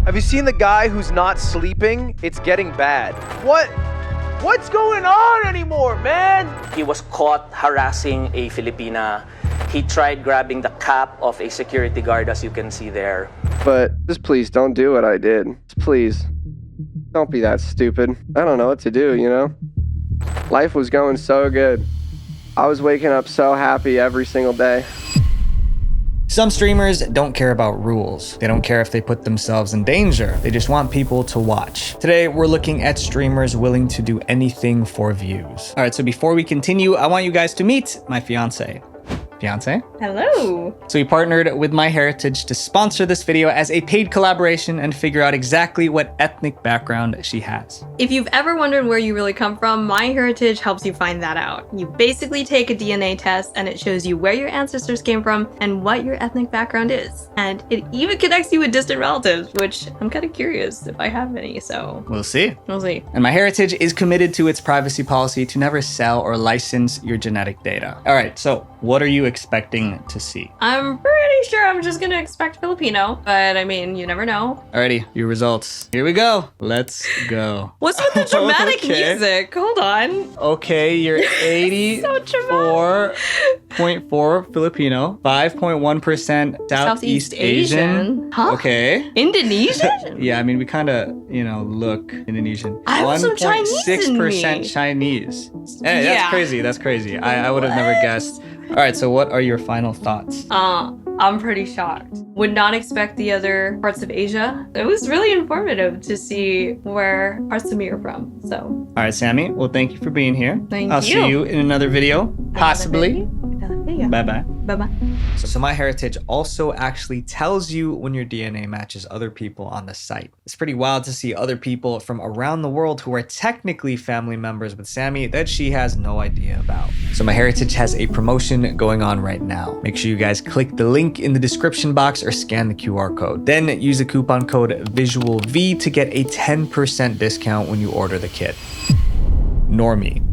Have you seen the guy who's not sleeping? It's getting bad. What's going on anymore, man? He was caught harassing a Filipina. He tried grabbing the cap of a security guard, as you can see there. But just please don't do what I did. Please. Don't be that stupid. I don't know what to do, you know? Life was going so good. I was waking up so happy every single day. Some streamers don't care about rules. They don't care if they put themselves in danger. They just want people to watch. Today, we're looking at streamers willing to do anything for views. All right, so before we continue, I want you guys to meet my fiance. Fiance? Hello. So we partnered with MyHeritage to sponsor this video as a paid collaboration and figure out exactly what ethnic background she has. If you've ever wondered where you really come from, MyHeritage helps you find that out. You basically take a DNA test and it shows you where your ancestors came from and what your ethnic background is. And it even connects you with distant relatives, which I'm kind of curious if I have any, so... We'll see. We'll see. And MyHeritage is committed to its privacy policy to never sell or license your genetic data. All right, so what are you expecting to see? I'm pretty sure I'm just gonna expect Filipino, but I mean, you never know. Alrighty, your results. Here we go. Let's go. What's with the dramatic music? Hold on. Okay, you're 84.4 Filipino, 5.1% Southeast Asian. Huh? Okay. Indonesian? Yeah, I mean, we kind of, look Indonesian. I have some Chinese in me. 1.6% Chinese. Hey, Yeah. that's crazy. That's crazy. I would have never guessed. All right, so what are your final thoughts? I'm pretty shocked. Would not expect the other parts of Asia. It was really informative to see where parts of me are from, so. All right, Sammy. Well, thank you for being here. Thank I'll you. see you in another video, possibly. Another video. Bye-bye. Bye-bye. So MyHeritage also actually tells you when your DNA matches other people on the site. It's pretty wild to see other people from around the world who are technically family members with Sammy that she has no idea about. So MyHeritage has a promotion going on right now. Make sure you guys click the link in the description box or scan the QR code. Then use the coupon code VisualV to get a 10% discount when you order the kit. Normie.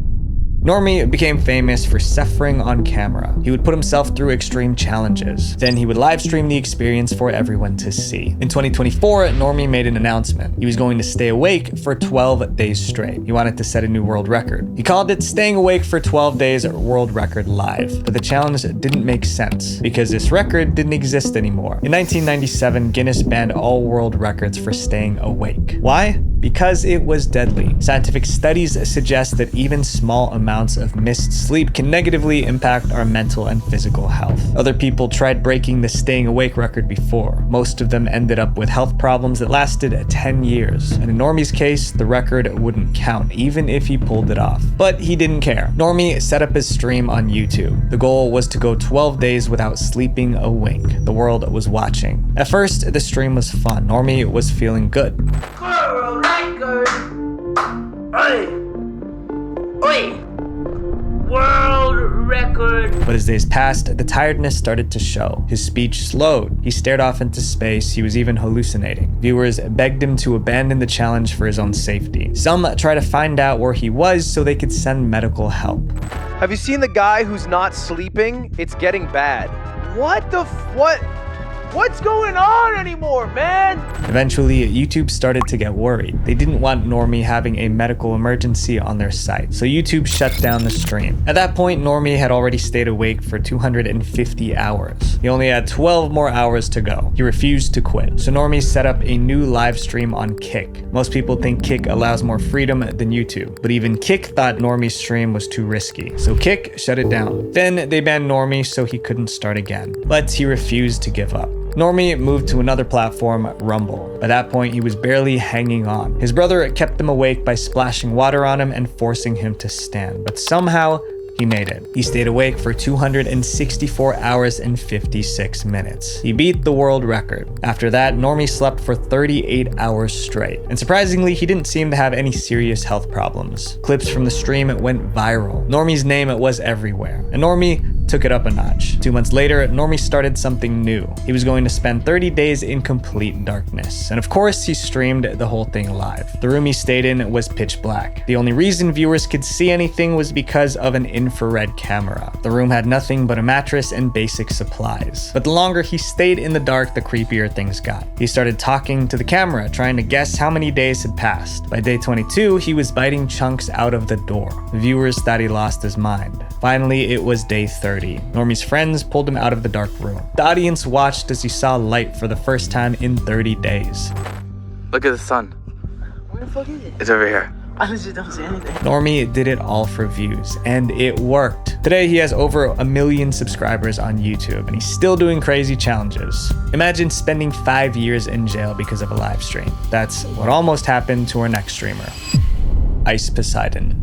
Normie became famous for suffering on camera. He would put himself through extreme challenges. Then he would live stream the experience for everyone to see. In 2024, Normie made an announcement. He was going to stay awake for 12 days straight. He wanted to set a new world record. He called it Staying Awake for 12 Days World Record Live. But the challenge didn't make sense because this record didn't exist anymore. In 1997, Guinness banned all world records for staying awake. Why? Because it was deadly. Scientific studies suggest that even small amounts of missed sleep can negatively impact our mental and physical health. Other people tried breaking the staying awake record before. Most of them ended up with health problems that lasted 10 years. And in Normie's case, the record wouldn't count, even if he pulled it off. But he didn't care. Normie set up his stream on YouTube. The goal was to go 12 days without sleeping a wink. The world was watching. At first, the stream was fun. Normie was feeling good. World record! Oi! Oi! World record! But as days passed, the tiredness started to show. His speech slowed. He stared off into space. He was even hallucinating. Viewers begged him to abandon the challenge for his own safety. Some tried to find out where he was so they could send medical help. Have you seen the guy who's not sleeping? It's getting bad. What's going on anymore, man? Eventually, YouTube started to get worried. They didn't want Normie having a medical emergency on their site, so YouTube shut down the stream. At that point, Normie had already stayed awake for 250 hours. He only had 12 more hours to go. He refused to quit, so Normie set up a new live stream on Kick. Most people think Kick allows more freedom than YouTube, but even Kick thought Normie's stream was too risky, so Kick shut it down. Then they banned Normie so he couldn't start again, but he refused to give up. Normie moved to another platform, Rumble. By that point, he was barely hanging on. His brother kept him awake by splashing water on him and forcing him to stand, but somehow he made it. He stayed awake for 264 hours and 56 minutes. He beat the world record. After that, Normie slept for 38 hours straight. And surprisingly, he didn't seem to have any serious health problems. Clips from the stream went viral. Normie's name was everywhere. And Normie took it up a notch. 2 months later, Normie started something new. He was going to spend 30 days in complete darkness. And of course, he streamed the whole thing live. The room he stayed in was pitch black. The only reason viewers could see anything was because of an infrared camera. The room had nothing but a mattress and basic supplies. But the longer he stayed in the dark, the creepier things got. He started talking to the camera, trying to guess how many days had passed. By day 22, he was biting chunks out of the door. The viewers thought he lost his mind. Finally, it was day 30. Normie's friends pulled him out of the dark room. The audience watched as he saw light for the first time in 30 days. Look at the sun. Where the fuck is it? It's over here. I legit don't see anything. Normie did it all for views, and it worked. Today, he has over 1 million subscribers on YouTube, and he's still doing crazy challenges. Imagine spending 5 years in jail because of a live stream. That's what almost happened to our next streamer, Ice Poseidon.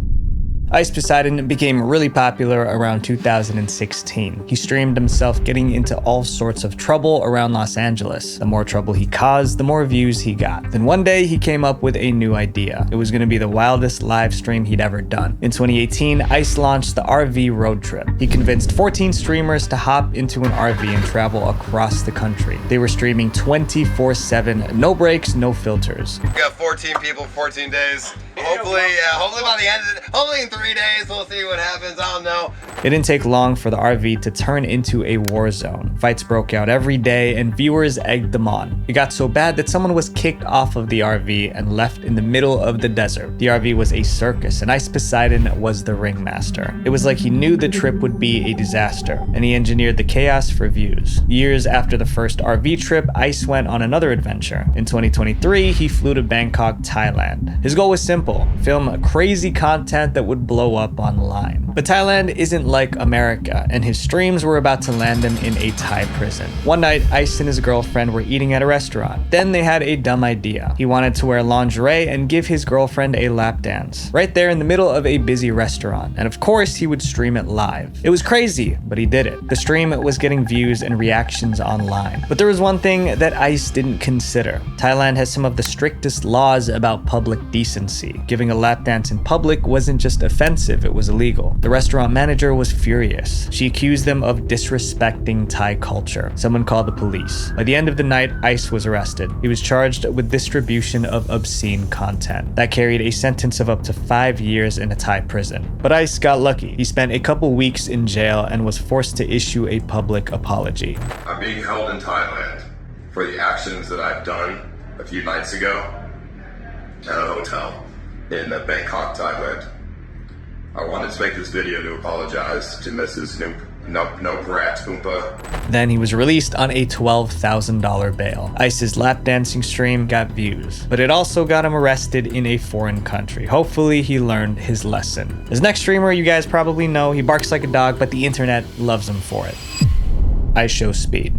Ice Poseidon became really popular around 2016. He streamed himself getting into all sorts of trouble around Los Angeles. The more trouble he caused, the more views he got. Then one day he came up with a new idea. It was going to be the wildest live stream he'd ever done. In 2018, Ice launched the RV road trip. He convinced 14 streamers to hop into an RV and travel across the country. They were streaming 24/7, no breaks, no filters. We got 14 people, 14 days. Hopefully by the end of it, hopefully in 3 days, we'll see what happens. I don't know. It didn't take long for the RV to turn into a war zone. Fights broke out every day and viewers egged them on. It got so bad that someone was kicked off of the RV and left in the middle of the desert. The RV was a circus and Ice Poseidon was the ringmaster. It was like he knew the trip would be a disaster and he engineered the chaos for views. Years after the first RV trip, Ice went on another adventure. In 2023, he flew to Bangkok, Thailand. His goal was simple: film crazy content that would blow up online. But Thailand isn't like America, and his streams were about to land him in a Thai prison. One night, Ice and his girlfriend were eating at a restaurant. Then they had a dumb idea. He wanted to wear lingerie and give his girlfriend a lap dance, right there in the middle of a busy restaurant. And of course, he would stream it live. It was crazy, but he did it. The stream was getting views and reactions online. But there was one thing that Ice didn't consider. Thailand has some of the strictest laws about public decency. Giving a lap dance in public wasn't just offensive, it was illegal. The restaurant manager was furious. She accused them of disrespecting Thai culture. Someone called the police. By the end of the night, Ice was arrested. He was charged with distribution of obscene content. That carried a sentence of up to 5 years in a Thai prison. But Ice got lucky. He spent a couple weeks in jail and was forced to issue a public apology. I'm being held in Thailand for the actions that I've done a few nights ago at a hotel in Bangkok, Thailand. I wanted to make this video to apologize to Mrs. Noprat Oompa. Then he was released on a $12,000 bail. Ice's lap dancing stream got views, but it also got him arrested in a foreign country. Hopefully he learned his lesson. His next streamer you guys probably know, he barks like a dog, but the internet loves him for it. iShowSpeed.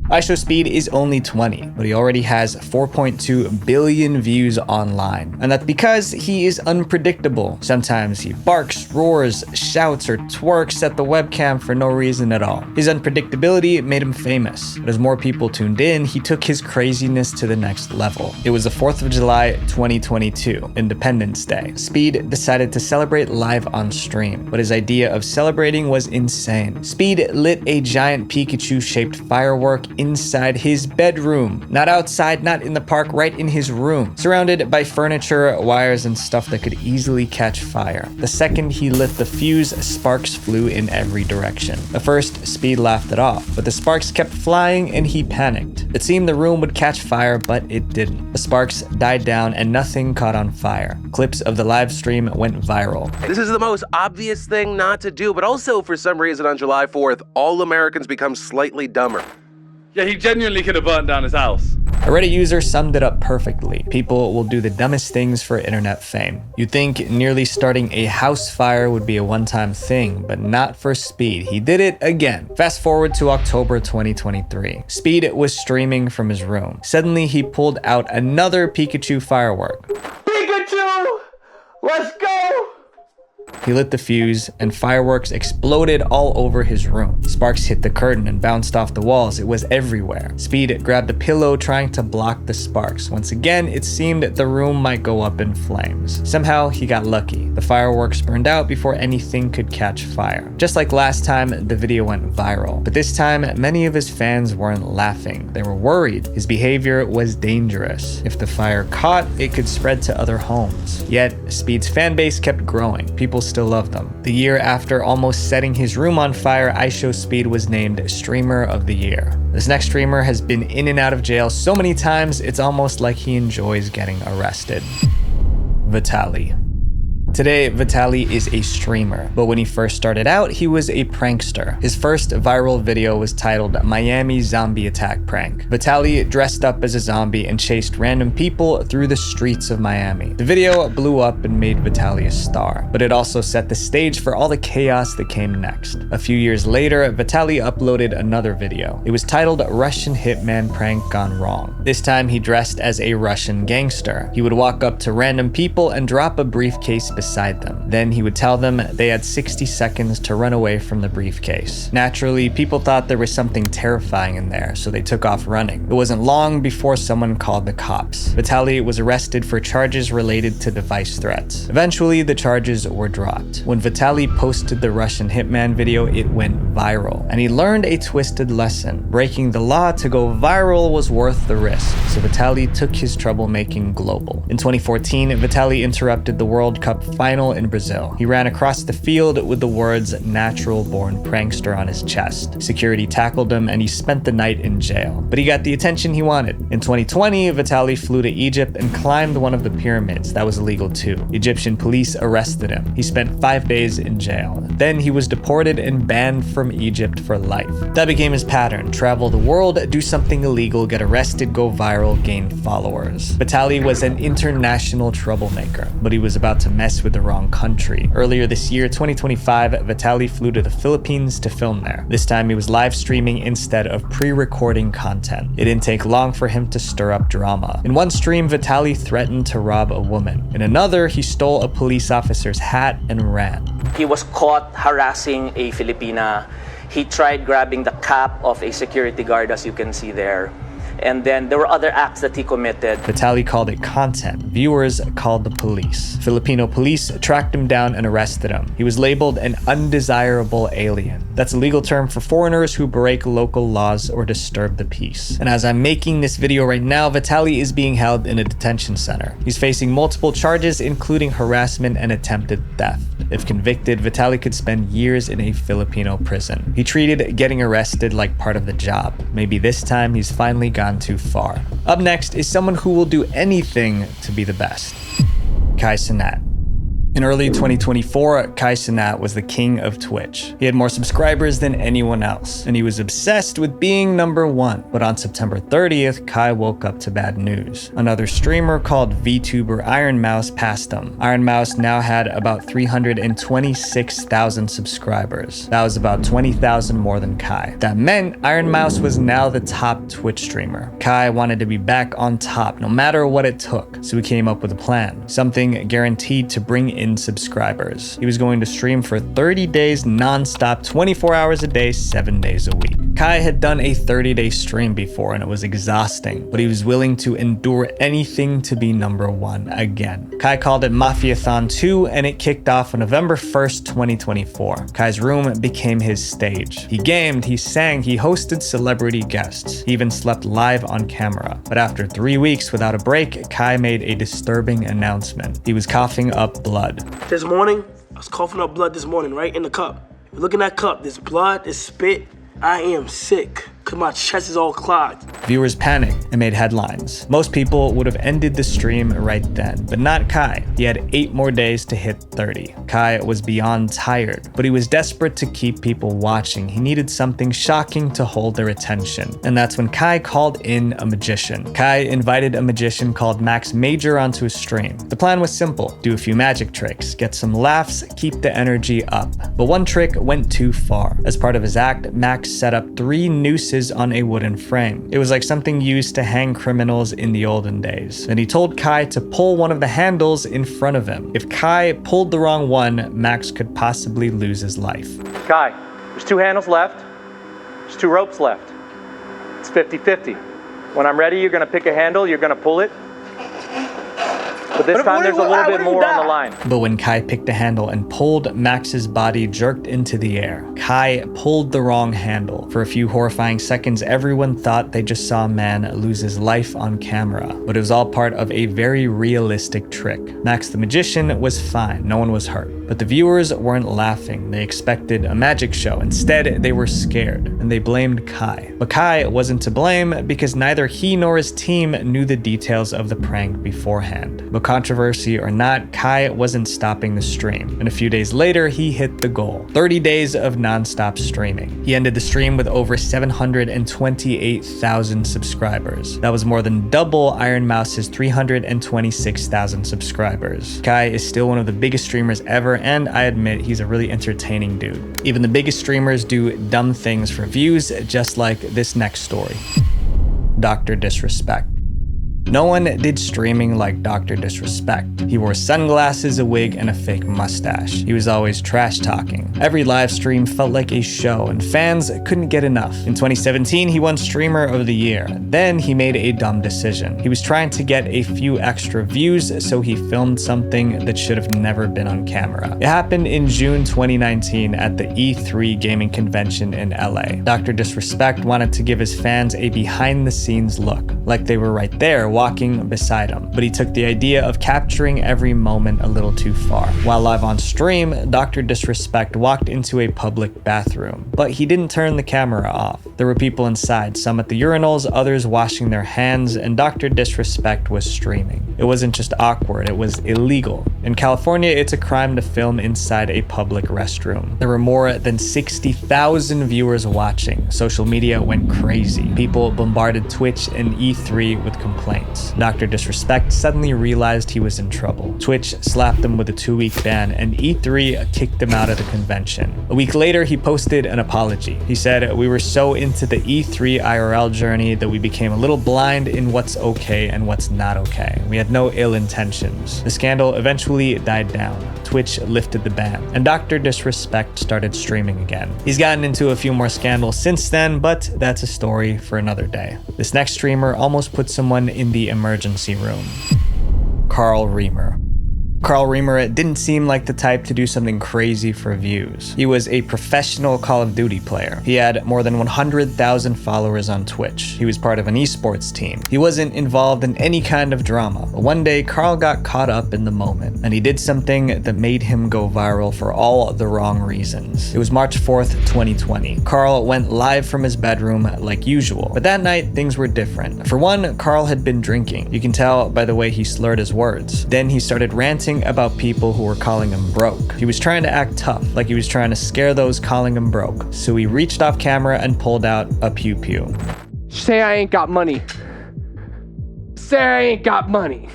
iShowSpeed is only 20, but he already has 4.2 billion views online. And that's because he is unpredictable. Sometimes he barks, roars, shouts, or twerks at the webcam for no reason at all. His unpredictability made him famous. But as more people tuned in, he took his craziness to the next level. It was the 4th of July, 2022, Independence Day. Speed decided to celebrate live on stream, but his idea of celebrating was insane. Speed lit a giant Pikachu-shaped firework inside his bedroom. Not outside, not in the park, right in his room. Surrounded by furniture, wires, and stuff that could easily catch fire. The second he lit the fuse, sparks flew in every direction. At first, Speed laughed it off, but the sparks kept flying and he panicked. It seemed the room would catch fire, but it didn't. The sparks died down and nothing caught on fire. Clips of the live stream went viral. This is the most obvious thing not to do, but also for some reason on July 4th, all Americans become slightly dumber. Yeah, he genuinely could have burnt down his house. A Reddit user summed it up perfectly. People will do the dumbest things for internet fame. You'd think nearly starting a house fire would be a one-time thing, but not for Speed. He did it again. Fast forward to October 2023. Speed was streaming from his room. Suddenly, he pulled out another Pikachu firework. Pikachu! Let's go! He lit the fuse, and fireworks exploded all over his room. Sparks hit the curtain and bounced off the walls. It was everywhere. Speed grabbed the pillow, trying to block the sparks. Once again, it seemed the room might go up in flames. Somehow, he got lucky. The fireworks burned out before anything could catch fire. Just like last time, the video went viral. But this time, many of his fans weren't laughing. They were worried. His behavior was dangerous. If the fire caught, it could spread to other homes. Yet, Speed's fan base kept growing. People still loved them. The year after almost setting his room on fire, iShowSpeed was named Streamer of the Year. This next streamer has been in and out of jail so many times, it's almost like he enjoys getting arrested. Vitali. Today, Vitali is a streamer, but when he first started out, he was a prankster. His first viral video was titled Miami Zombie Attack Prank. Vitali dressed up as a zombie and chased random people through the streets of Miami. The video blew up and made Vitali a star, but it also set the stage for all the chaos that came next. A few years later, Vitali uploaded another video. It was titled Russian Hitman Prank Gone Wrong. This time, he dressed as a Russian gangster. He would walk up to random people and drop a briefcase beside them. Then he would tell them they had 60 seconds to run away from the briefcase. Naturally, people thought there was something terrifying in there, so they took off running. It wasn't long before someone called the cops. Vitali was arrested for charges related to device threats. Eventually, the charges were dropped. When Vitali posted the Russian Hitman video, it went viral, and he learned a twisted lesson. Breaking the law to go viral was worth the risk, so Vitali took his troublemaking global. In 2014, Vitali interrupted the World Cup final in Brazil. He ran across the field with the words "natural born prankster" on his chest. Security tackled him and he spent the night in jail. But he got the attention he wanted. In 2020, Vitali flew to Egypt and climbed one of the pyramids. That was illegal too. Egyptian police arrested him. He spent 5 days in jail. Then he was deported and banned from Egypt for life. That became his pattern. Travel the world, do something illegal, get arrested, go viral, gain followers. Vitali was an international troublemaker, but he was about to mess with the wrong country. Earlier this year, 2025, Vitali flew to the Philippines to film there. This time he was live streaming instead of pre-recording content. It didn't take long for him to stir up drama. In one stream, Vitali threatened to rob a woman. In another, he stole a police officer's hat and ran. He was caught harassing a Filipina. He tried grabbing the cap of a security guard, as you can see there. And then there were other acts that he committed. Vitali called it content. Viewers called the police. Filipino police tracked him down and arrested him. He was labeled an undesirable alien. That's a legal term for foreigners who break local laws or disturb the peace. And as I'm making this video right now, Vitali is being held in a detention center. He's facing multiple charges, including harassment and attempted theft. If convicted, Vitali could spend years in a Filipino prison. He treated getting arrested like part of the job. Maybe this time he's finally gone too far. Up next is someone who will do anything to be the best. Kaisenat. In early 2024, Kaisenat was the king of Twitch. He had more subscribers than anyone else, and he was obsessed with being #1. But on September 30th, Kai woke up to bad news. Another streamer called VTuber Iron Mouse passed him. Iron Mouse now had about 326,000 subscribers. That was about 20,000 more than Kai. That meant Iron Mouse was now the top Twitch streamer. Kai wanted to be back on top, no matter what it took, so he came up with a plan, something guaranteed to bring in subscribers. He was going to stream for 30 days non-stop, 24 hours a day, 7 days a week. Kai had done a 30-day stream before and it was exhausting, but he was willing to endure anything to be #1 again. Kai called it Mafiathon 2 and it kicked off on November 1st, 2024. Kai's room became his stage. He gamed, he sang, he hosted celebrity guests. He even slept live on camera. But after 3 weeks without a break, Kai made a disturbing announcement. He was coughing up blood. This morning, I was coughing up blood this morning, right in the cup. If you look in that cup, there's blood, there's spit. I am sick, because my chest is all clogged. Viewers panicked and made headlines. Most people would have ended the stream right then, but not Kai. He had 8 more days to hit 30. Kai was beyond tired, but he was desperate to keep people watching. He needed something shocking to hold their attention. And that's when Kai called in a magician. Kai invited a magician called Max Major onto his stream. The plan was simple: do a few magic tricks, get some laughs, keep the energy up. But one trick went too far. As part of his act, Max set up 3 noose nooses on a wooden frame. It was like something used to hang criminals in the olden days. And he told Kai to pull one of the handles in front of him. If Kai pulled the wrong one, Max could possibly lose his life. Kai, there's 2 handles left. There's 2 ropes left. It's 50-50. When I'm ready, you're gonna pick a handle, you're gonna pull it. But this time there's a little bit more on the line. But when Kai picked a handle and pulled, Max's body jerked into the air. Kai pulled the wrong handle. For a few horrifying seconds, everyone thought they just saw a man lose his life on camera. But it was all part of a very realistic trick. Max the magician was fine, no one was hurt. But the viewers weren't laughing. They expected a magic show. Instead, they were scared, and they blamed Kai. But Kai wasn't to blame because neither he nor his team knew the details of the prank beforehand. But controversy or not, Kai wasn't stopping the stream. And a few days later, he hit the goal. 30 days of non-stop streaming. He ended the stream with over 728,000 subscribers. That was more than double Iron Mouse's 326,000 subscribers. Kai is still one of the biggest streamers ever, and I admit he's a really entertaining dude. Even the biggest streamers do dumb things for views, just like this next story. DrDisrespect. No one did streaming like DrDisrespect. He wore sunglasses, a wig, and a fake mustache. He was always trash talking. Every live stream felt like a show, and fans couldn't get enough. In 2017, he won Streamer of the Year. Then he made a dumb decision. He was trying to get a few extra views, so he filmed something that should have never been on camera. It happened in June 2019 at the E3 gaming convention in LA. DrDisrespect wanted to give his fans a behind-the-scenes look, like they were right there walking beside him, but he took the idea of capturing every moment a little too far. While live on stream, DrDisrespect walked into a public bathroom, but he didn't turn the camera off. There were people inside, some at the urinals, others washing their hands, and DrDisrespect was streaming. It wasn't just awkward, it was illegal. In California, it's a crime to film inside a public restroom. There were more than 60,000 viewers watching. Social media went crazy. People bombarded Twitch and E3 with complaints. DrDisrespect suddenly realized he was in trouble. Twitch slapped him with a 2-week ban, and E3 kicked him out of the convention. A week later, he posted an apology. He said, "We were so into the E3 IRL journey that we became a little blind in what's okay and what's not okay. We had no ill intentions." The scandal eventually died down. Twitch lifted the ban, and DrDisrespect started streaming again. He's gotten into a few more scandals since then, but that's a story for another day. This next streamer almost put someone in the emergency room. CarlReamer. CarlReamer didn't seem like the type to do something crazy for views. He was a professional Call of Duty player. He had more than 100,000 followers on Twitch. He was part of an esports team. He wasn't involved in any kind of drama. But one day, Carl got caught up in the moment, and he did something that made him go viral for all the wrong reasons. It was March 4th, 2020. Carl went live from his bedroom like usual, but that night, things were different. For one, Carl had been drinking. You can tell by the way he slurred his words. Then he started ranting about people who were calling him broke. He was trying to act tough, like he was trying to scare those calling him broke. So he reached off camera and pulled out a pew-pew. Say I ain't got money. Say I ain't got money.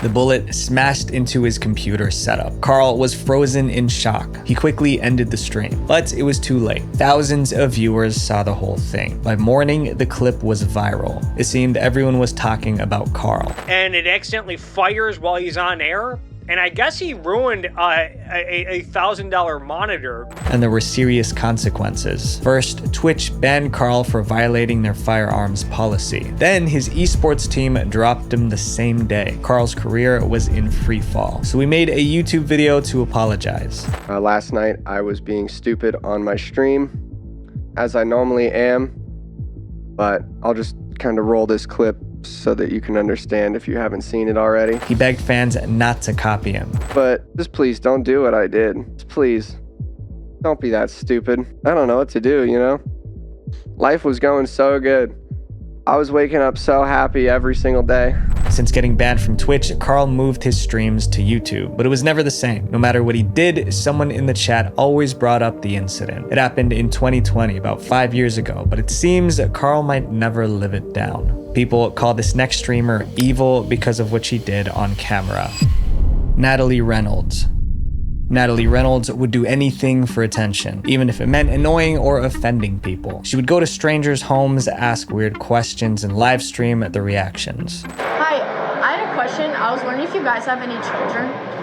The bullet smashed into his computer setup. Carl was frozen in shock. He quickly ended the stream, but it was too late. Thousands of viewers saw the whole thing. By morning, the clip was viral. It seemed everyone was talking about Carl. And it accidentally fires while he's on air? And I guess he ruined a $1,000 monitor. And there were serious consequences. First, Twitch banned Carl for violating their firearms policy. Then his esports team dropped him the same day. Carl's career was in free fall. So we made a YouTube video to apologize. Last night, I was being stupid on my stream, as I normally am, but I'll just kind of roll this clip so that you can understand if you haven't seen it already. He begged fans not to copy him. But just please don't do what I did. Just please, don't be that stupid. I don't know what to do, you know? Life was going so good. I was waking up so happy every single day. Since getting banned from Twitch, Carl moved his streams to YouTube, but it was never the same. No matter what he did, someone in the chat always brought up the incident. It happened in 2020, about 5 years ago, but it seems Carl might never live it down. People call this next streamer evil because of what she did on camera. Natalie Reynolds. Natalie Reynolds would do anything for attention, even if it meant annoying or offending people. She would go to strangers' homes, ask weird questions, and live stream the reactions. Hi, I had a question. I was wondering if you guys have any children?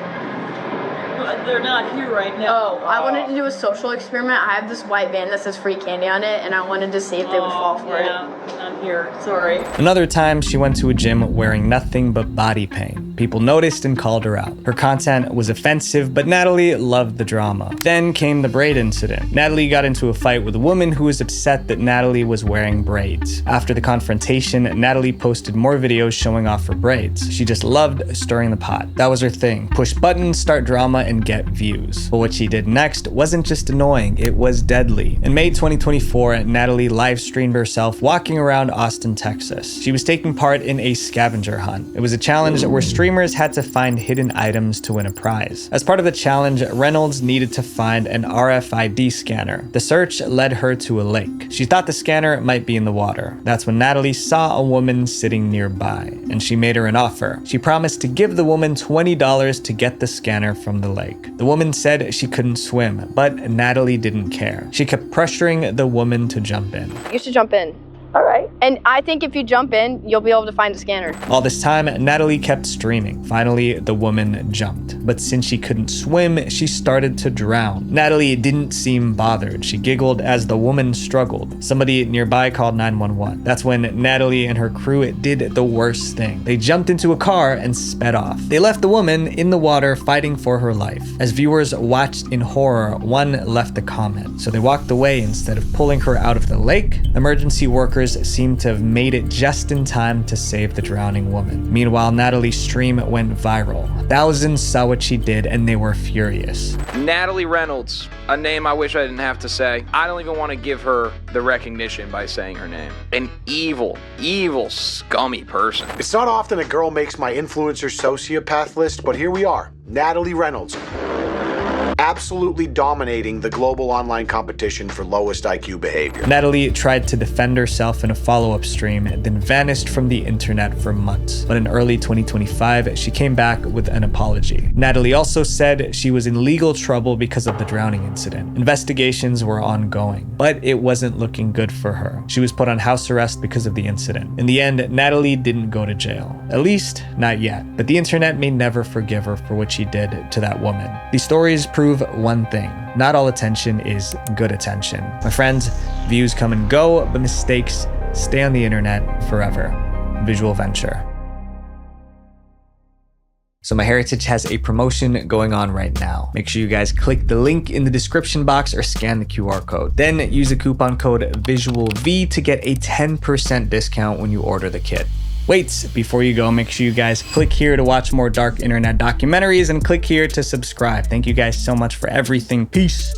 They're not here right now. Oh, I wanted to do a social experiment. I have this white van that says free candy on it, and I wanted to see if they would fall for it. Not here. Sorry. Another time, she went to a gym wearing nothing but body paint. People noticed and called her out. Her content was offensive, but Natalie loved the drama. Then came the braid incident. Natalie got into a fight with a woman who was upset that Natalie was wearing braids. After the confrontation, Natalie posted more videos showing off her braids. She just loved stirring the pot. That was her thing. Push buttons, start drama, and get views. But what she did next wasn't just annoying, it was deadly. In May 2024, Natalie live streamed herself walking around Austin, Texas. She was taking part in a scavenger hunt. It was a challenge where streamers had to find hidden items to win a prize. As part of the challenge, Reynolds needed to find an RFID scanner. The search led her to a lake. She thought the scanner might be in the water. That's when Natalie saw a woman sitting nearby, and she made her an offer. She promised to give the woman $20 to get the scanner from the lake. The woman said she couldn't swim, but Natalie didn't care. She kept pressuring the woman to jump in. You should jump in. All right. And I think if you jump in, you'll be able to find the scanner. All this time, Natalie kept streaming. Finally, the woman jumped. But since she couldn't swim, she started to drown. Natalie didn't seem bothered. She giggled as the woman struggled. Somebody nearby called 911. That's when Natalie and her crew did the worst thing. They jumped into a car and sped off. They left the woman in the water fighting for her life. As viewers watched in horror, one left a comment. So they walked away instead of pulling her out of the lake. Emergency workers seemed to have made it just in time to save the drowning woman. Meanwhile, Natalie's stream went viral. Thousands saw what she did and they were furious. Natalie Reynolds, a name I wish I didn't have to say. I don't even want to give her the recognition by saying her name. An evil, evil, scummy person. It's not often a girl makes my influencer sociopath list, but here we are. Natalie Reynolds. Absolutely dominating the global online competition for lowest IQ behavior. Natalie tried to defend herself in a follow-up stream, then vanished from the internet for months. But in early 2025, she came back with an apology. Natalie also said she was in legal trouble because of the drowning incident. Investigations were ongoing, but it wasn't looking good for her. She was put on house arrest because of the incident. In the end, Natalie didn't go to jail. At least, not yet. But the internet may never forgive her for what she did to that woman. These stories prove one thing: not all attention is good attention. My friends, views come and go, but mistakes stay on the internet forever. Visual Venture. So MyHeritage has a promotion going on right now. Make sure you guys click the link in the description box or scan the QR code. Then use the coupon code VisualV to get a 10% discount when you order the kit. Wait, before you go, make sure you guys click here to watch more dark internet documentaries and click here to subscribe. Thank you guys so much for everything. Peace.